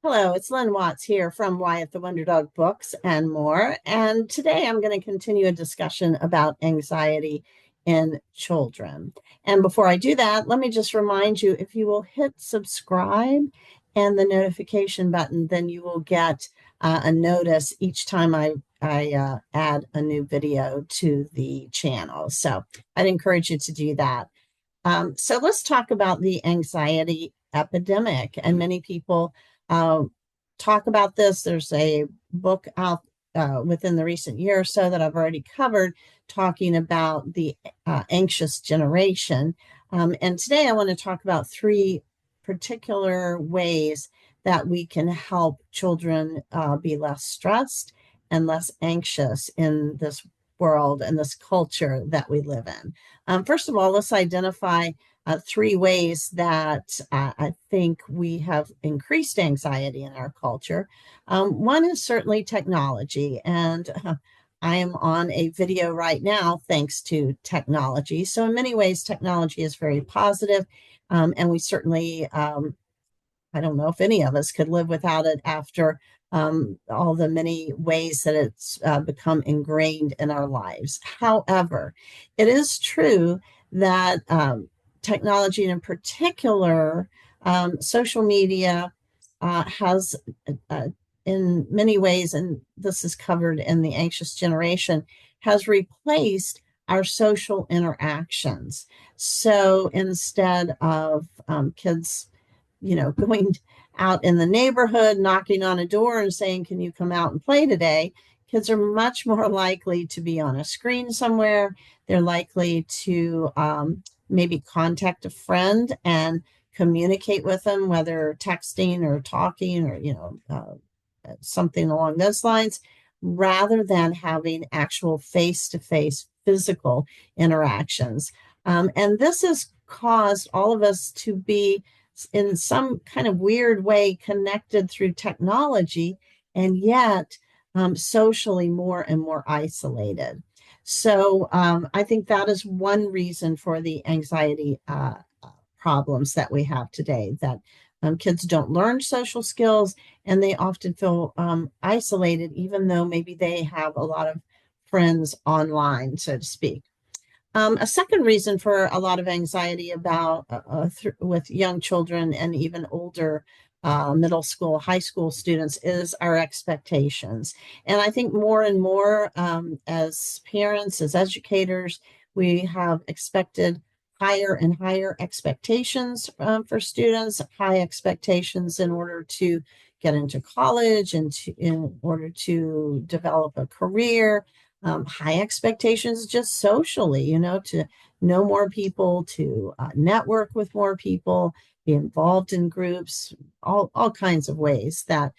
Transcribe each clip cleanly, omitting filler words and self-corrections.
Hello, it's Lynn Watts here from Wyatt the Wonder Dog Books and more. And today I'm going to continue a discussion about anxiety in children. And before I do that, let me just remind you, if you will hit subscribe and the notification button, then you will get a notice each time I add a new video to the channel. So I'd encourage you to do that. So let's talk about the anxiety epidemic. And many people uh, talk about this. There's a book out within the recent year or so that I've already covered talking about the anxious generation. And today I want to talk about three particular ways that we can help children be less stressed and less anxious in this world and this culture that we live in. First of all, let's identify three ways that I think we have increased anxiety in our culture. One is certainly technology, and I am on a video right now thanks to technology. So, in many ways, technology is very positive, and we certainly I don't know if any of us could live without it after all the many ways that it's become ingrained in our lives. However, it is true that technology, and in particular, social media, has, uh, in many ways, and this is covered in the anxious generation, has replaced our social interactions. So instead of kids going out in the neighborhood, knocking on a door and saying, "Can you come out and play today?" Kids are much more likely to be on a screen somewhere. They're likely to maybe contact a friend and communicate with them, whether texting or talking or, something along those lines, rather than having actual face to face physical interactions. And this has caused all of us to be in some kind of weird way connected through technology, and yet socially more and more isolated. So I think that is one reason for the anxiety problems that we have today, that kids don't learn social skills and they often feel isolated, even though maybe they have a lot of friends online, so to speak. A second reason for a lot of anxiety with young children and even older middle school, high school students is our expectations. And I think more and more as parents, as educators, we have expected higher and higher expectations for students, high expectations in order to get into college and in order to develop a career, high expectations just socially, to know more people, to network with more people, be involved in groups, all kinds of ways that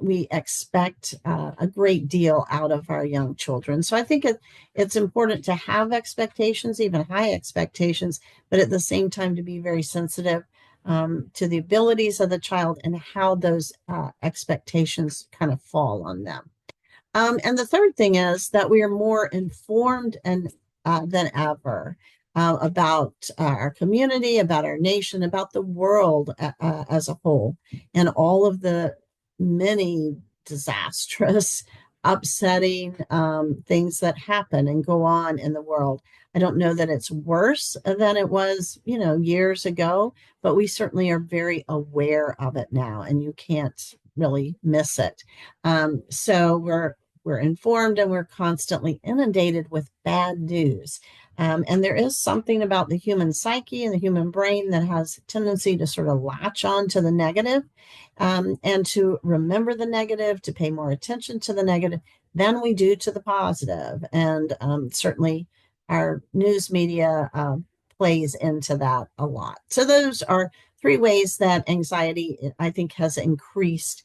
we expect a great deal out of our young children. So I think it's important to have expectations, even high expectations, but at the same time to be very sensitive to the abilities of the child and how those expectations kind of fall on them. And the third thing is that we are more informed than ever about our community, about our nation, about the world as a whole, and all of the many disastrous, upsetting things that happen and go on in the world. I don't know that it's worse than it was, years ago, but we certainly are very aware of it now, and you can't really miss it. So we're informed and we're constantly inundated with bad news. And there is something about the human psyche and the human brain that has a tendency to sort of latch on to the negative, and to remember the negative, to pay more attention to the negative than we do to the positive. And certainly our news media plays into that a lot. So those are three ways that anxiety, I think, has increased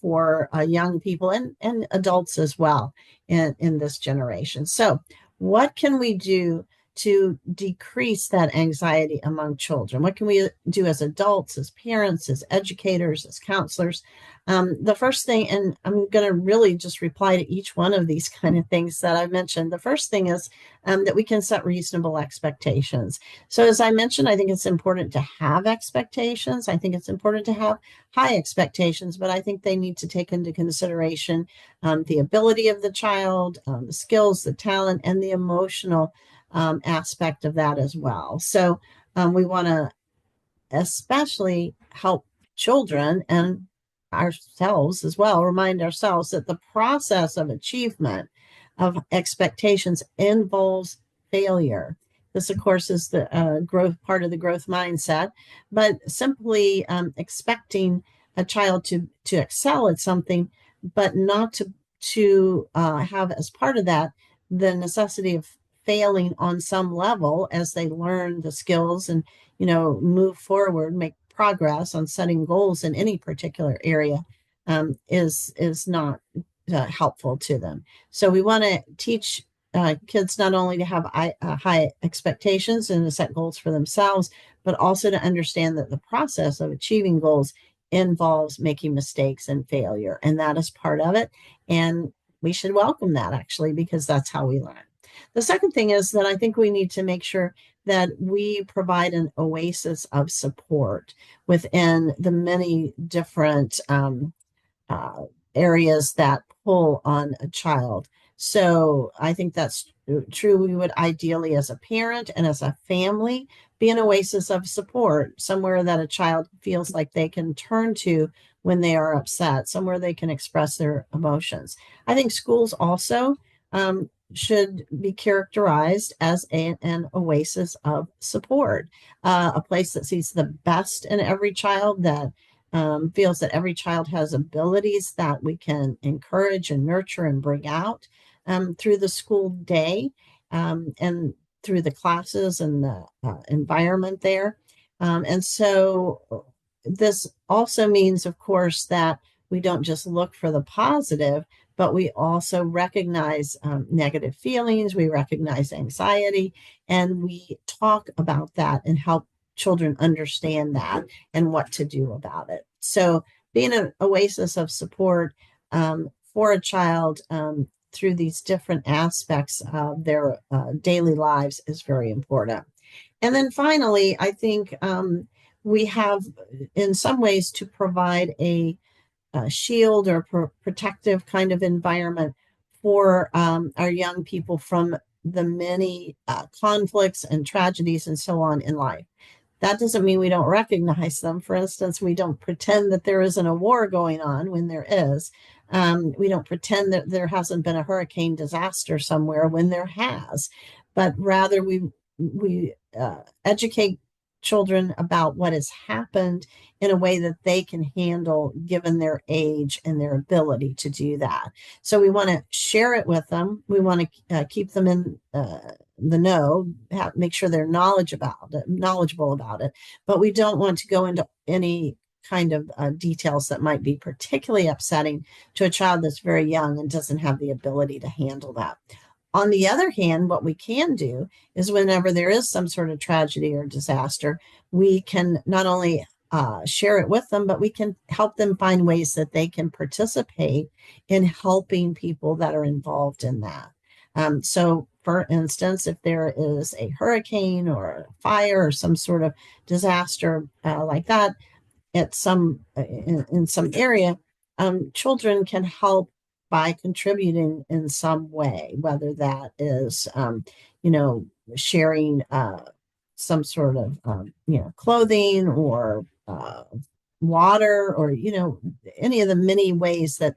for young people and adults as well in this generation. So, what can we do to decrease that anxiety among children? What can we do as adults, as parents, as educators, as counselors? The first thing, and I'm going to really just reply to each one of these kind of things that I mentioned. The first thing is that we can set reasonable expectations. So, as I mentioned, I think it's important to have expectations. I think it's important to have high expectations, but I think they need to take into consideration the ability of the child, the skills, the talent, and the emotional aspect of that as well. So, we want to especially help children and ourselves as well, remind ourselves that the process of achievement of expectations involves failure. This, of course, is the growth part of the growth mindset, but simply expecting a child to excel at something, but not to have as part of that the necessity of failing on some level as they learn the skills and move forward, make progress on setting goals in any particular area is not helpful to them. So we want to teach kids not only to have high expectations and to set goals for themselves, but also to understand that the process of achieving goals involves making mistakes and failure, and that is part of it. And we should welcome that, actually, because that's how we learn. The second thing is that I think we need to make sure that we provide an oasis of support within the many different areas that pull on a child. So I think that's true. We would ideally, as a parent and as a family, be an oasis of support, somewhere that a child feels like they can turn to when they are upset, somewhere they can express their emotions. I think schools also should be characterized as an oasis of support, a place that sees the best in every child, that feels that every child has abilities that we can encourage and nurture and bring out through the school day and through the classes and the environment there. And so this also means, of course, that we don't just look for the positive, but we also recognize negative feelings, we recognize anxiety, and we talk about that and help children understand that and what to do about it. So being an oasis of support for a child through these different aspects of their daily lives is very important. And then finally, I think we have, in some ways, to provide a shield or protective kind of environment for our young people from the many conflicts and tragedies and so on in life. That doesn't mean we don't recognize them. For instance, we don't pretend that there isn't a war going on when there is. We don't pretend that there hasn't been a hurricane disaster somewhere when there has, but rather we educate children about what has happened in a way that they can handle given their age and their ability to do that. So we want to share it with them. We want to keep them in the know, make sure they're knowledgeable about it, but we don't want to go into any kind of details that might be particularly upsetting to a child that's very young and doesn't have the ability to handle that. On the other hand, what we can do is whenever there is some sort of tragedy or disaster, we can not only share it with them, but we can help them find ways that they can participate in helping people that are involved in that. So, for instance, if there is a hurricane or a fire or some sort of disaster like that at in some area, children can help by contributing in some way, whether that is, sharing some sort of, clothing or water or, any of the many ways that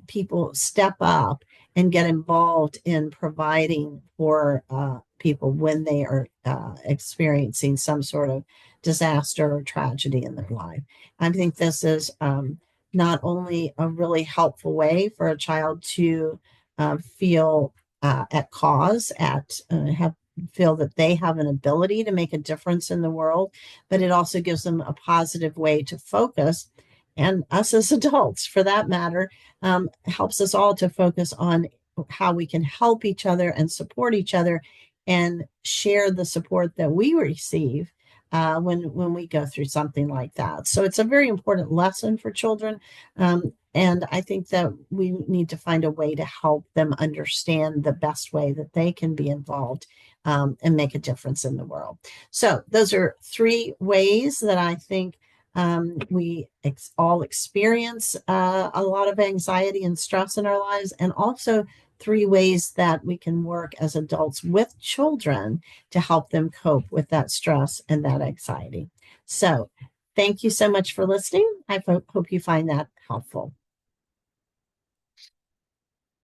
people step up and get involved in providing for people when they are experiencing some sort of disaster or tragedy in their life. I think this is not only a really helpful way for a child to feel at cause, feel that they have an ability to make a difference in the world, but it also gives them a positive way to focus. And us as adults, for that matter, helps us all to focus on how we can help each other and support each other and share the support that we receive when we go through something like that. So it's a very important lesson for children. And I think that we need to find a way to help them understand the best way that they can be involved and make a difference in the world. So those are 3 ways that I think we all experience a lot of anxiety and stress in our lives, and also 3 ways that we can work as adults with children to help them cope with that stress and that anxiety. So thank you so much for listening. I hope you find that helpful.